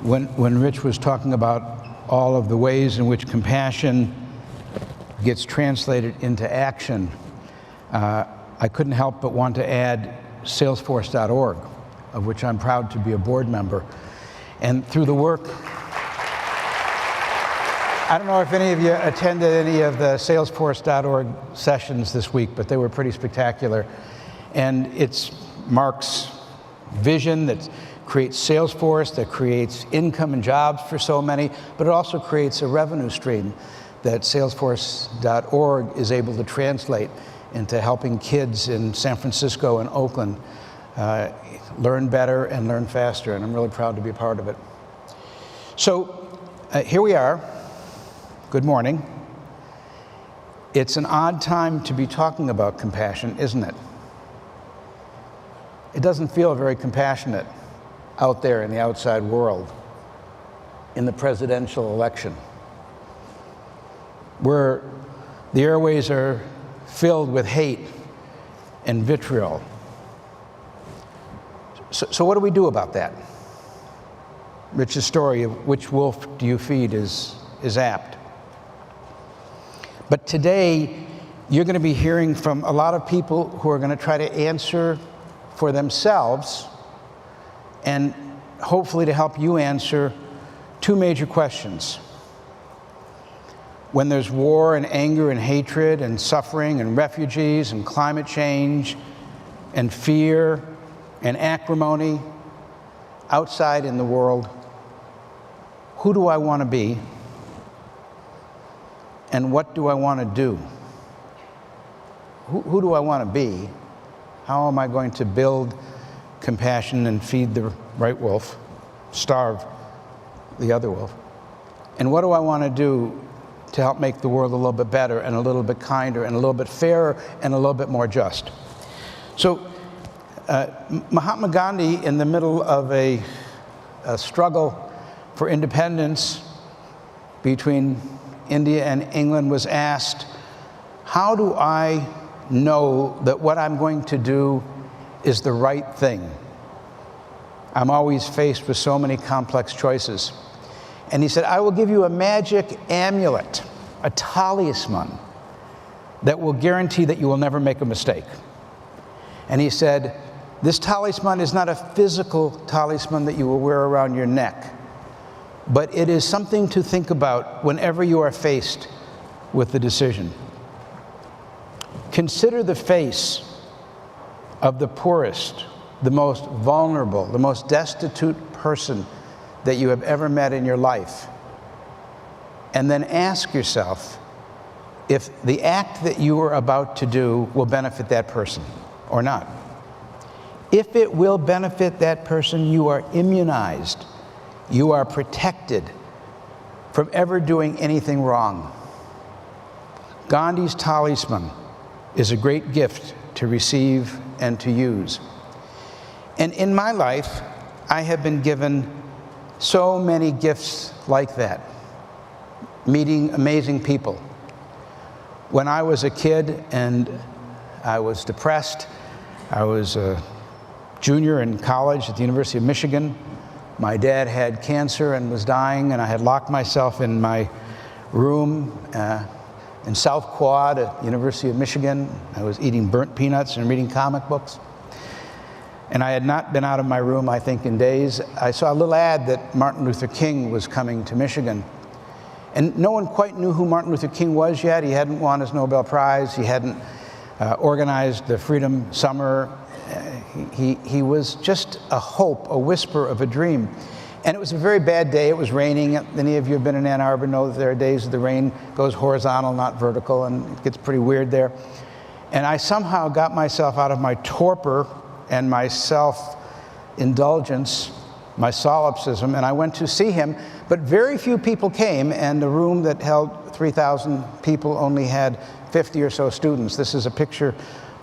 When Rich was talking about all of the ways in which compassion gets translated into action, I couldn't help but want to add Salesforce.org, of which I'm proud to be a board member. And through the work, I don't know if any of you attended any of the Salesforce.org sessions this week, but they were pretty spectacular. And it's Mark's vision that creates Salesforce, that creates income and jobs for so many, but it also creates a revenue stream that Salesforce.org is able to translate into helping kids in San Francisco and Oakland learn better and learn faster, and I'm really proud to be a part of it. So here we are. Good morning. It's an odd time to be talking about compassion, isn't it? It doesn't feel very compassionate out there in the outside world in the presidential election, where the airways are filled with hate and vitriol. So what do we do about that? Rich's story of which wolf do you feed is apt. But today, you're going to be hearing from a lot of people who are going to try to answer for themselves and hopefully to help you answer two major questions. When there's war and anger and hatred and suffering and refugees and climate change and fear and acrimony outside in the world, who do I want to be? And what do I want to do? Who do I want to be? How am I going to build compassion and feed the right wolf, starve the other wolf? And what do I want to do to help make the world a little bit better and a little bit kinder and a little bit fairer and a little bit more just? So Mahatma Gandhi, in the middle of a struggle for independence between India and England, was asked, how do I know that what I'm going to do is the right thing? I'm always faced with so many complex choices. And he said, I will give you a magic amulet, a talisman, that will guarantee that you will never make a mistake. And he said, this talisman is not a physical talisman that you will wear around your neck, but it is something to think about whenever you are faced with the decision. Consider the face of the poorest, the most vulnerable, the most destitute person that you have ever met in your life. And then ask yourself if the act that you are about to do will benefit that person or not. If it will benefit that person, you are immunized. You are protected from ever doing anything wrong. Gandhi's talisman is a great gift to receive and to use. And in my life, I have been given so many gifts like that, meeting amazing people. When I was a kid and I was depressed, I was a junior in college at the University of Michigan. My dad had cancer and was dying, and I had locked myself in my room in South Quad at the University of Michigan. I was eating burnt peanuts and reading comic books. And I had not been out of my room, I think, in days. I saw a little ad that Martin Luther King was coming to Michigan. And no one quite knew who Martin Luther King was yet. He hadn't won his Nobel Prize. He hadn't organized the Freedom Summer. He was just a hope, a whisper of a dream. And it was a very bad day. It was raining. Any of you have been in Ann Arbor know that there are days the rain goes horizontal, not vertical, and it gets pretty weird there. And I somehow got myself out of my torpor and my self-indulgence, my solipsism, and I went to see him. But very few people came, and the room that held 3,000 people only had 50 or so students. This is a picture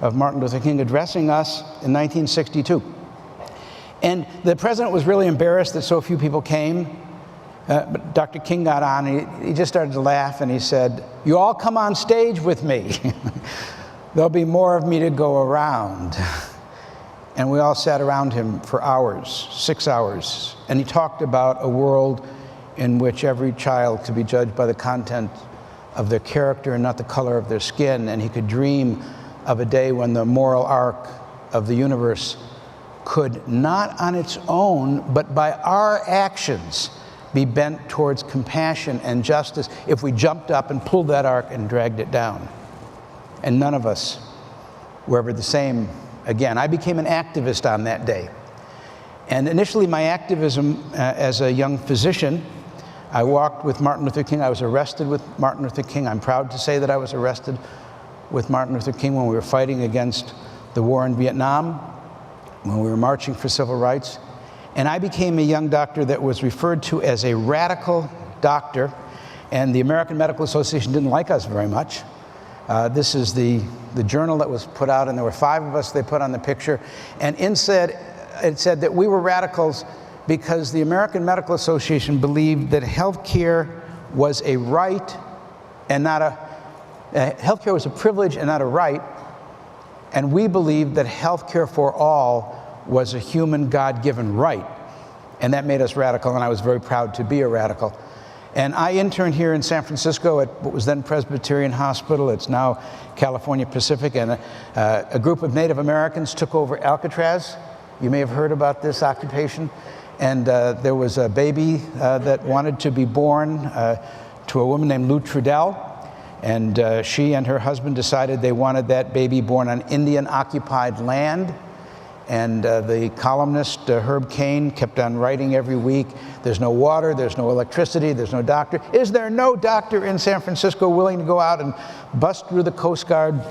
of Martin Luther King addressing us in 1962. And the president was really embarrassed that so few people came. But Dr. King got on, and he just started to laugh, and he said, "You all come on stage with me. There'll be more of me to go around." And we all sat around him for hours, 6 hours. And he talked about a world in which every child could be judged by the content of their character and not the color of their skin. And he could dream of a day when the moral arc of the universe could not on its own, but by our actions, be bent towards compassion and justice if we jumped up and pulled that arc and dragged it down. And none of us were ever the same again. I became an activist on that day. And initially my activism as a young physician, I walked with Martin Luther King. I was arrested with Martin Luther King. I'm proud to say that I was arrested with Martin Luther King when we were fighting against the war in Vietnam, when we were marching for civil rights. And I became a young doctor that was referred to as a radical doctor, and the American Medical Association didn't like us very much. This is the journal that was put out, and there were 5 of us they put on the picture, and it said that we were radicals because the American Medical Association believed that health care was a right and not a, health care was a privilege and not a right, and we believed that health care for all was a human God-given right, and that made us radical, and I was very proud to be a radical. And I interned here in San Francisco at what was then Presbyterian Hospital. It's now California Pacific, and a group of Native Americans took over Alcatraz. You may have heard about this occupation. And there was a baby that wanted to be born to a woman named Lou Trudell, and she and her husband decided they wanted that baby born on Indian-occupied land. And the columnist, Herb Cain, kept on writing every week, there's no water, there's no electricity, there's no doctor. Is there no doctor in San Francisco willing to go out and bust through the Coast Guard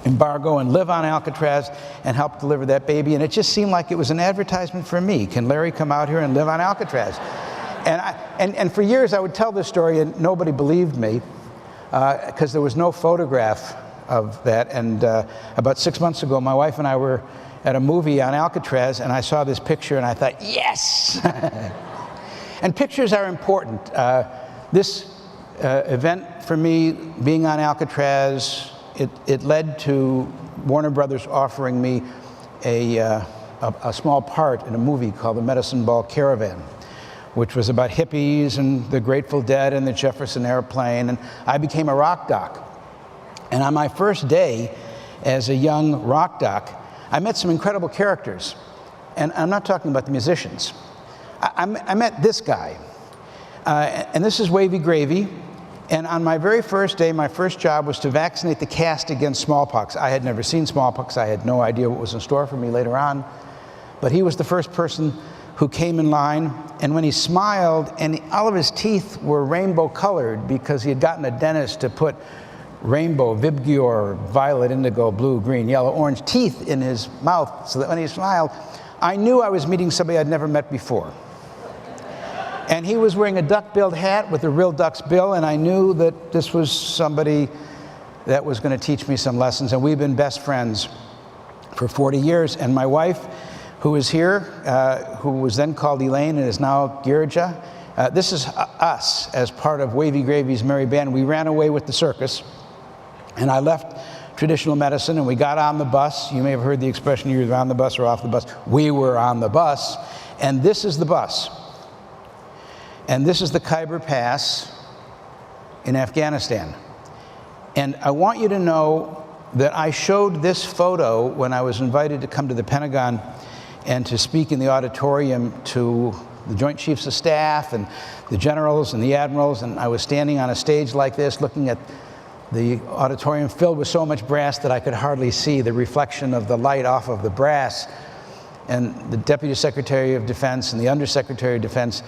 embargo and live on Alcatraz and help deliver that baby? And it just seemed like it was an advertisement for me. Can Larry come out here and live on Alcatraz? And for years I would tell this story and nobody believed me because there was no photograph of that. And about 6 months ago, my wife and I were at a movie on Alcatraz, and I saw this picture, and I thought, yes! And pictures are important. This event for me, being on Alcatraz, it led to Warner Brothers offering me a small part in a movie called The Medicine Ball Caravan, which was about hippies and the Grateful Dead and the Jefferson Airplane, and I became a rock doc. And on my first day as a young rock doc, I met some incredible characters, and I'm not talking about the musicians. I met this guy, and this is Wavy Gravy, and on my very first day, my first job was to vaccinate the cast against smallpox. I had never seen smallpox. I had no idea what was in store for me later on, but he was the first person who came in line, and when he smiled, and all of his teeth were rainbow colored because he had gotten a dentist to put rainbow, vibgyor, violet, indigo, blue, green, yellow, orange teeth in his mouth so that when he smiled, I knew I was meeting somebody I'd never met before. And he was wearing a duck-billed hat with a real duck's bill, and I knew that this was somebody that was going to teach me some lessons, and we've been best friends for 40 years. And my wife, who is here, who was then called Elaine and is now Girja, this is us as part of Wavy Gravy's Merry Band. We ran away with the circus. And I left traditional medicine, and we got on the bus. You may have heard the expression, you're either on the bus or off the bus. We were on the bus, and this is the bus. And this is the Khyber Pass in Afghanistan. And I want you to know that I showed this photo when I was invited to come to the Pentagon and to speak in the auditorium to the Joint Chiefs of Staff and the generals and the admirals, and I was standing on a stage like this looking at the auditorium filled with so much brass that I could hardly see the reflection of the light off of the brass, and the Deputy Secretary of Defense and the Undersecretary of Defense.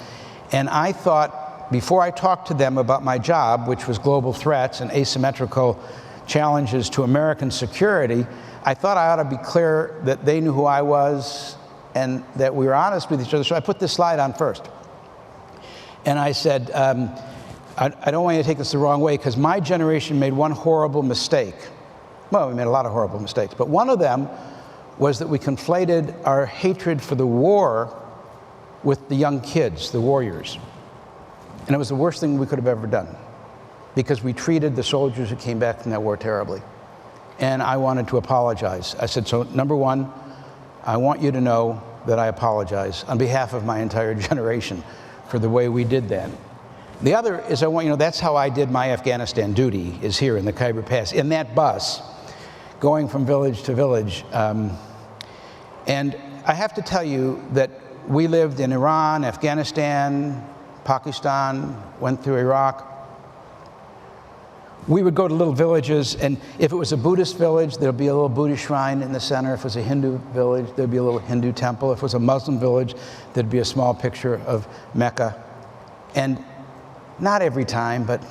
And I thought, before I talked to them about my job, which was global threats and asymmetrical challenges to American security, I thought I ought to be clear that they knew who I was and that we were honest with each other. So I put this slide on first. And I said, I don't want you to take this the wrong way, because my generation made one horrible mistake. Well, we made a lot of horrible mistakes, but one of them was that we conflated our hatred for the war with the young kids, the warriors. And it was the worst thing we could have ever done, because we treated the soldiers who came back from that war terribly. And I wanted to apologize. I said, so number one, I want you to know that I apologize on behalf of my entire generation for the way we did that. The other is that's how I did my Afghanistan duty, is here in the Khyber Pass, in that bus, going from village to village. And I have to tell you that we lived in Iran, Afghanistan, Pakistan, went through Iraq. We would go to little villages, and if it was a Buddhist village, there'd be a little Buddhist shrine in the center. If it was a Hindu village, there'd be a little Hindu temple. If it was a Muslim village, there'd be a small picture of Mecca. And not every time, but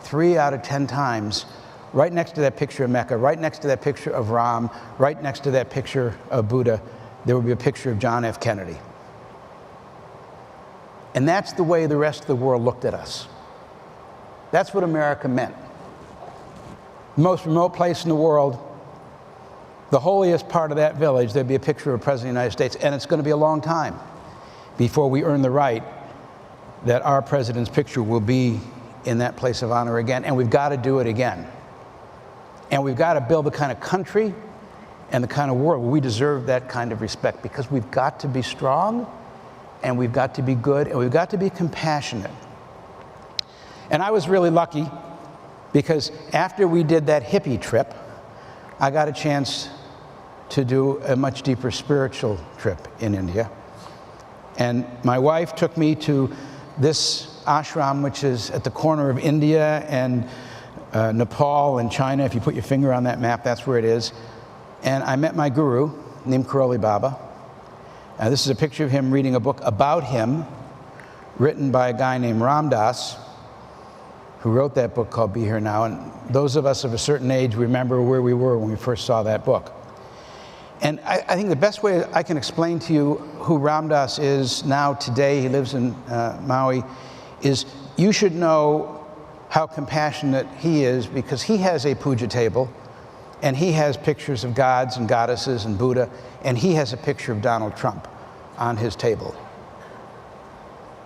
3 out of 10 times, right next to that picture of Mecca, right next to that picture of Ram, right next to that picture of Buddha, there would be a picture of John F. Kennedy. And that's the way the rest of the world looked at us. That's what America meant. The most remote place in the world, the holiest part of that village, there'd be a picture of the President of the United States, and it's going to be a long time before we earn the right that our president's picture will be in that place of honor again, and we've got to do it again. And we've got to build the kind of country and the kind of world where we deserve that kind of respect, because we've got to be strong, and we've got to be good, and we've got to be compassionate. And I was really lucky, because after we did that hippie trip, I got a chance to do a much deeper spiritual trip in India. And my wife took me to this ashram, which is at the corner of India and Nepal and China. If you put your finger on that map, that's where it is. And I met my guru, named Karoli Baba. This is a picture of him reading a book about him, written by a guy named Ram Dass, who wrote that book called Be Here Now. And those of us of a certain age remember where we were when we first saw that book. And I think the best way I can explain to you who Ram Dass is now, today, he lives in Maui, is you should know how compassionate he is, because he has a puja table, and he has pictures of gods and goddesses and Buddha, and he has a picture of Donald Trump on his table.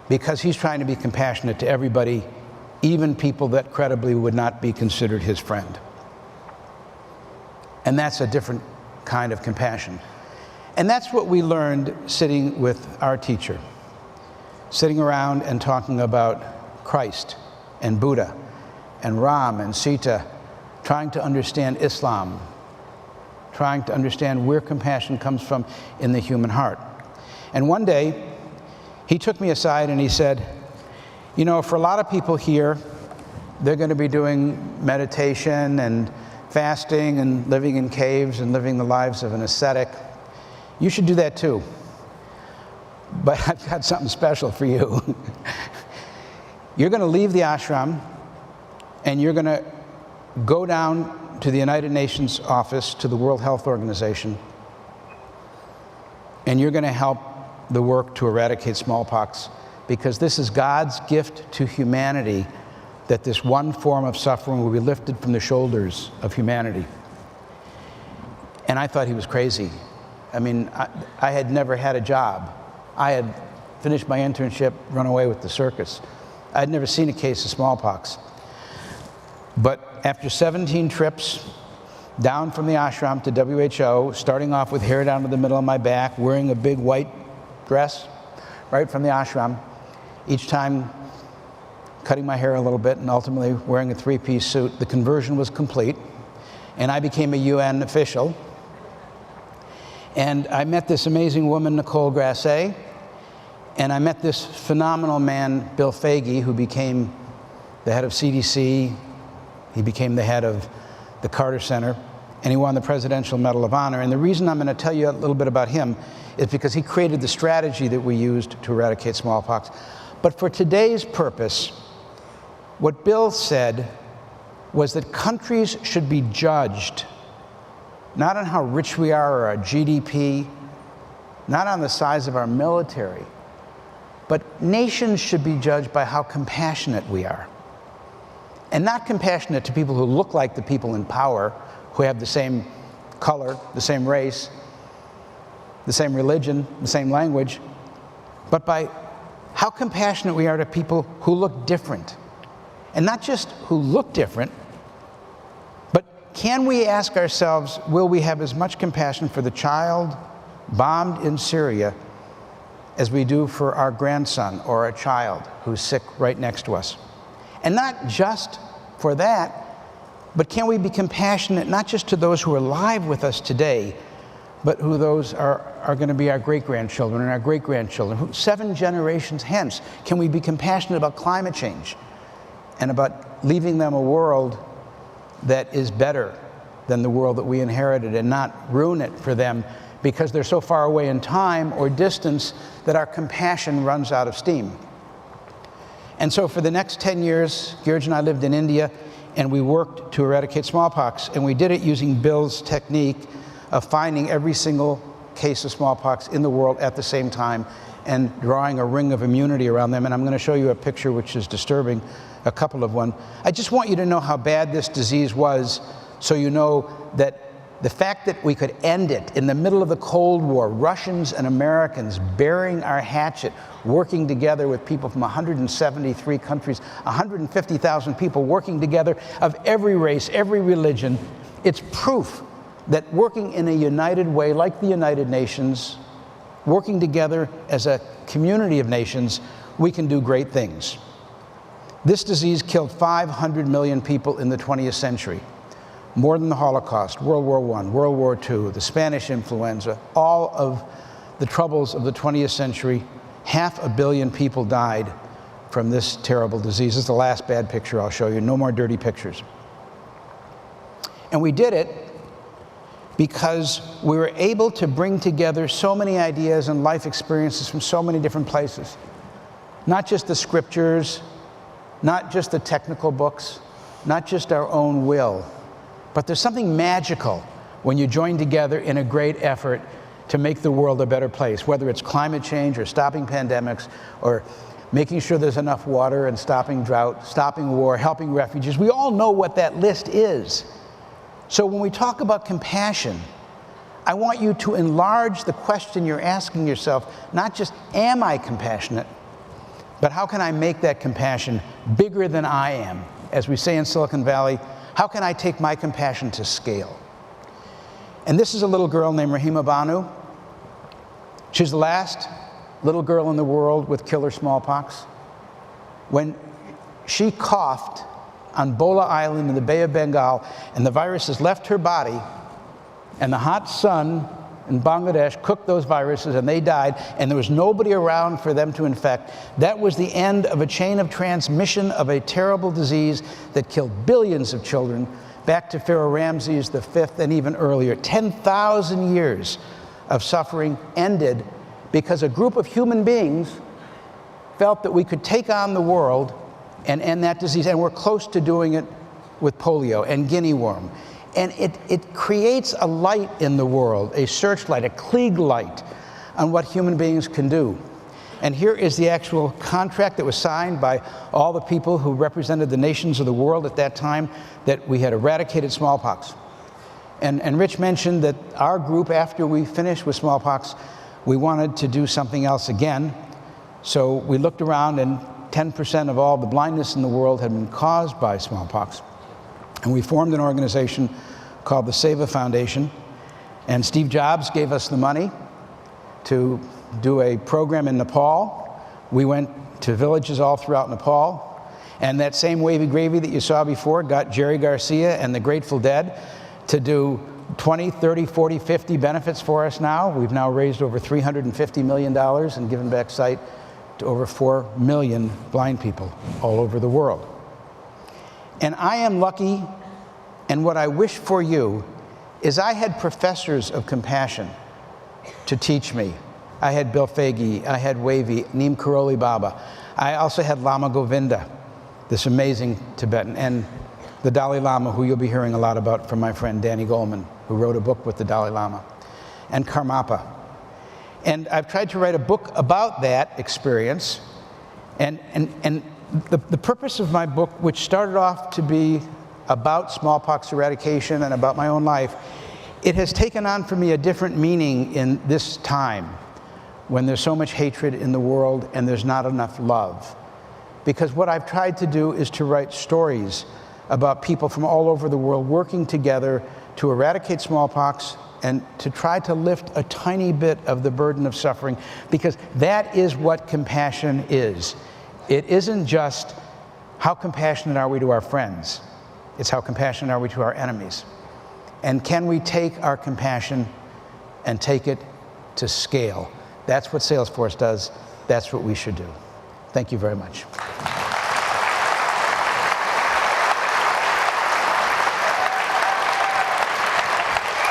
Because he's trying to be compassionate to everybody, even people that credibly would not be considered his friend. And that's a different kind of compassion. And that's what we learned sitting with our teacher, sitting around and talking about Christ and Buddha and Ram and Sita, trying to understand Islam, trying to understand where compassion comes from in the human heart. And one day, he took me aside and he said, for a lot of people here, they're going to be doing meditation and fasting and living in caves and living the lives of an ascetic. You should do that too. But I've got something special for you. You're going to leave the ashram, and you're going to go down to the United Nations office, to the World Health Organization, and you're going to help the work to eradicate smallpox, because this is God's gift to humanity, that this one form of suffering will be lifted from the shoulders of humanity. And I thought he was crazy. I mean, I had never had a job. I had finished my internship, run away with the circus. I'd never seen a case of smallpox. But after 17 trips down from the ashram to WHO, starting off with hair down to the middle of my back, wearing a big white dress right from the ashram, each time cutting my hair a little bit, and ultimately wearing a 3-piece suit, the conversion was complete, and I became a UN official. And I met this amazing woman, Nicole Grasset, and I met this phenomenal man, Bill Foege, who became the head of CDC. He became the head of the Carter Center, and he won the Presidential Medal of Honor. And the reason I'm going to tell you a little bit about him is because he created the strategy that we used to eradicate smallpox. But for today's purpose, what Bill said was that countries should be judged not on how rich we are or our GDP, not on the size of our military, but nations should be judged by how compassionate we are. And not compassionate to people who look like the people in power, who have the same color, the same race, the same religion, the same language, but by how compassionate we are to people who look different. And not just who look different, but can we ask ourselves, will we have as much compassion for the child bombed in Syria as we do for our grandson or a child who's sick right next to us. And not just for that, but can we be compassionate not just to those who are alive with us today, but who those are going to be our great-grandchildren and our great-grandchildren, 7 generations hence? Can we be compassionate about climate change and about leaving them a world that is better than the world that we inherited, and not ruin it for them because they're so far away in time or distance that our compassion runs out of steam? And so for the next 10 years, George and I lived in India, and we worked to eradicate smallpox, and we did it using Bill's technique of finding every single case of smallpox in the world at the same time and drawing a ring of immunity around them. And I'm going to show you a picture which is disturbing, a couple of one. I just want you to know how bad this disease was, so you know that the fact that we could end it in the middle of the Cold War, Russians and Americans bearing our hatchet, working together with people from 173 countries, 150,000 people working together of every race, every religion. It's proof that working in a united way, like the United Nations, working together as a community of nations, we can do great things. This disease killed 500 million people in the 20th century. More than the Holocaust, World War I, World War II, the Spanish influenza, all of the troubles of the 20th century. 500 million people died from this terrible disease. This is the last bad picture I'll show you. No more dirty pictures. And we did it because we were able to bring together so many ideas and life experiences from so many different places. Not just the scriptures, not just the technical books, not just our own will. But there's something magical when you join together in a great effort to make the world a better place, whether it's climate change or stopping pandemics or making sure there's enough water and stopping drought, stopping war, helping refugees. We all know what that list is. So when we talk about compassion, I want you to enlarge the question you're asking yourself, not just, am I compassionate, but how can I make that compassion bigger than I am? As we say in Silicon Valley, how can I take my compassion to scale? And this is a little girl named Rahima Banu. She's the last little girl in the world with killer smallpox. When she coughed on Bola Island in the Bay of Bengal, and the viruses left her body, and the hot sun in Bangladesh cooked those viruses, and they died, and there was nobody around for them to infect. That was the end of a chain of transmission of a terrible disease that killed billions of children, back to Pharaoh Ramses V and even earlier. 10,000 years of suffering ended because a group of human beings felt that we could take on the world and end that disease, and we're close to doing it with polio and guinea worm. And it creates a light in the world, a searchlight, a Klieg light on what human beings can do. And here is the actual contract that was signed by all the people who represented the nations of the world at that time, that we had eradicated smallpox. And Rich mentioned that our group, after we finished with smallpox, we wanted to do something else again. So we looked around, and 10% of all the blindness in the world had been caused by smallpox. And we formed an organization called the Sabre Foundation. And Steve Jobs gave us the money to do a program in Nepal. We went to villages all throughout Nepal. And that same wavy gravy that you saw before got Jerry Garcia and the Grateful Dead to do 20, 30, 40, 50 benefits for us now. We've now raised over $350 million and given back sight to over 4 million blind people all over the world. And I am lucky, and what I wish for you is I had professors of compassion to teach me. I had Bill Faggy, I had Wavy, Neem Karoli Baba. I also had Lama Govinda, this amazing Tibetan, and the Dalai Lama, who you'll be hearing a lot about from my friend Danny Goleman, who wrote a book with the Dalai Lama, and Karmapa. And I've tried to write a book about that experience, and the purpose of my book, which started off to be about smallpox eradication and about my own life, it has taken on for me a different meaning in this time when there's so much hatred in the world and there's not enough love. Because what I've tried to do is to write stories about people from all over the world working together to eradicate smallpox, and to try to lift a tiny bit of the burden of suffering, because that is what compassion is. It isn't just how compassionate are we to our friends, it's how compassionate are we to our enemies. And can we take our compassion and take it to scale? That's what Salesforce does. That's what we should do. Thank you very much.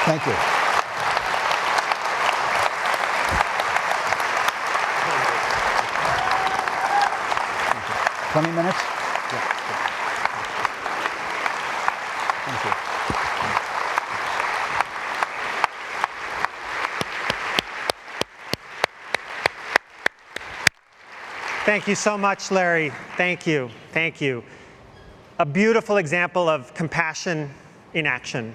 Thank you. 20 minutes? Yeah. Thank you. Thank you so much, Larry. Thank you. Thank you. A beautiful example of compassion in action.